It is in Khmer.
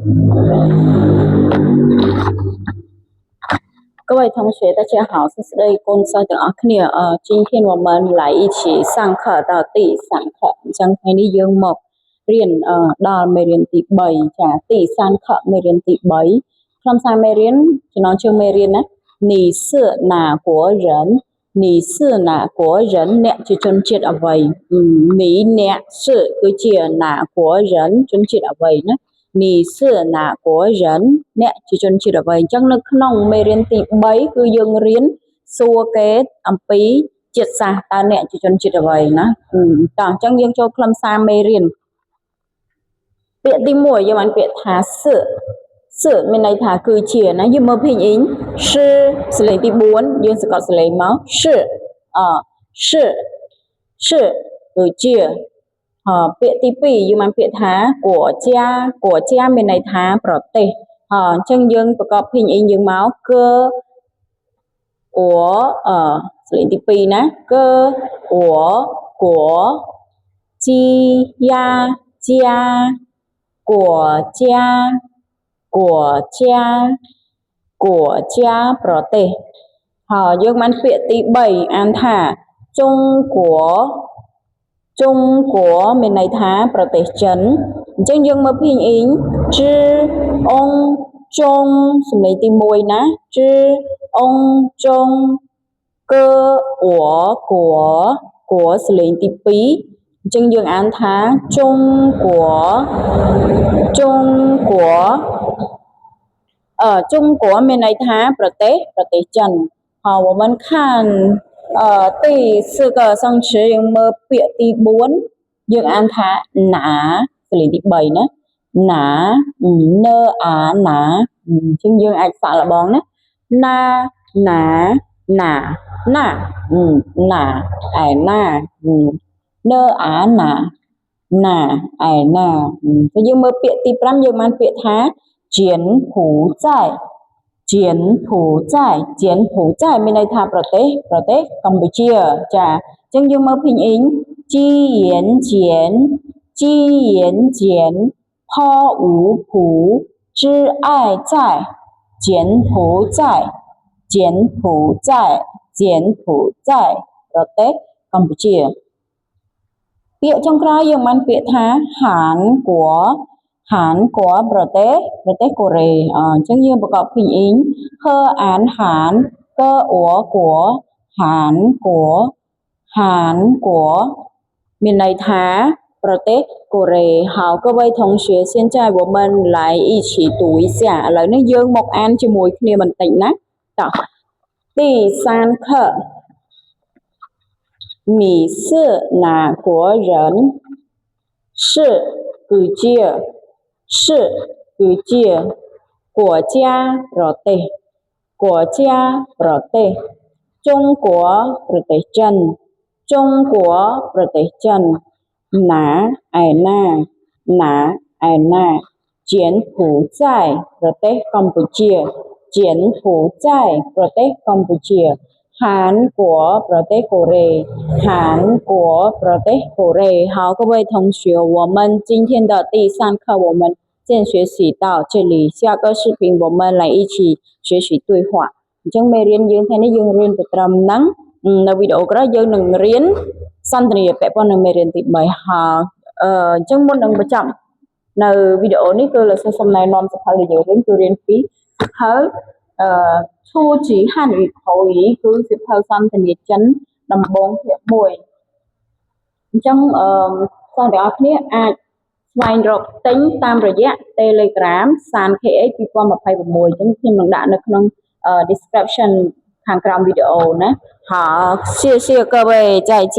各位同学，大家好，这是类公司的阿克尼尔。今天我们来一起上课到第3课，将ให้นิยมមករៀនដល់មេរៀនទី3ចាទី3课មេរៀនទី3ខ្លឹមសារមេរៀនចំណងជើងមេរៀនណា你是哪国人你是哪国人អ្នកជាជនជាតិអ្វី你អ្នក是គឺជា哪国人ជនជាតិអ្វីណា你是哪国人អ្នកជាជនជាតិអ្វីអញ្ចឹងនៅក្នុងមេរៀនទី3គឺយើងរៀនសួរគេអំពីជាតិសាសន៍តើអ្នកជាជនជាតិអ្វីណាតោះអញ្ចឹងយើងចូលខ្លឹមសារមេរៀនពាក្យទី1យើងបានពាក្យថាសឺមានន័យថាគឺជាណាយើងមើលភាគអ៊ីងសឺសលេងទី4យើងសកត់សលេងមកសឺគឺជាពាក្យទី2យើងបានពាក្យថា国家មានន័យថាប្រទេសអញ្ចឹងយើងប្រកបភាគអ៊ីងយើងមកគឺសលេងទី2ណាគឺ国家ប្រទេសហើយយើងបានពាក្យទី3អានថា中国មានន័យថាប្រទេសចិនអញ្ចឹងយើងមើលភាគអ៊ីង知អង្គ中សំឡេងទី1ណា知អង្គ中歌我សលេងទី2អញ្ចឹងយើងអានថា中国中国មានន័យថាប្រទេសចិន好我们看第4个生词យើងមើលពាក្យទី4យើងអានថាណាសលេងទី3ណាណានអាណាអញ្ចឹងយើងអាចសាកល្បងណាណាឯណានអាណាឯណាទៅយើងមើលពាក្យទី5យើងបានពាក្យថា柬埔寨មានន័យថាប្រទេសកម្ពុជាចាអញ្ចឹងយើងមើលភាគអ៊ីងជីយិន柬抛无浦知爱在柬埔寨ប្រទេសកម្ពុជាពាក្យចុងក្រោយយើងបានពាក្យថាហានគួរប្រទេសកូរ៉េអញ្ចឹងយើងប្រកបភាគអ៊ីងហឺអានហានកអួគួរហានគួរមានន័យថាប្រទេសកូរ៉េ好各位同学现在我们来一起读一下ឥឡូវនេះយើងមកអានជាមួយគ្នាបន្តិចណាតោះ第3课你是哪国人是គឺជា国家ប្រទេស中国ប្រទេសចិនណាឯណា柬埔寨ប្រទេសកម្ពុជាហានគួរប្រទេសកូរ៉េ好各位同学我们今天的第3课我们先学习到这里下个视频我们来一起学习对话អញ្ចឹងមេរៀនយើងថ្ងៃនេះយើងរៀនទៅត្រឹមហ្នឹងនៅវីដេអូក្រោយយើងនឹងរៀនសន្ទនាពាក់ព័ន្ធនឹងមេរៀនទី3ហើយអញ្ចឹងមុននឹងបញ្ចប់នៅវីដេអូនេះគឺលោកសូមណែនាំសៀវភៅដែលយើងរៀនគឺរៀនពីសៀវភៅ初级汉语口语គឺសៀវភៅសន្ទនាចិនដំបូងភាគ1អញ្ចឹងបងប្អូនគ្នាអាចស្វែងរកទិញតាមរយៈ Telegram សាន KH 2026អញ្ចឹងខ្ញុំនឹងដាក់នៅក្នុង description ខាងក្រោមវីដេអូណា好谢谢各位再见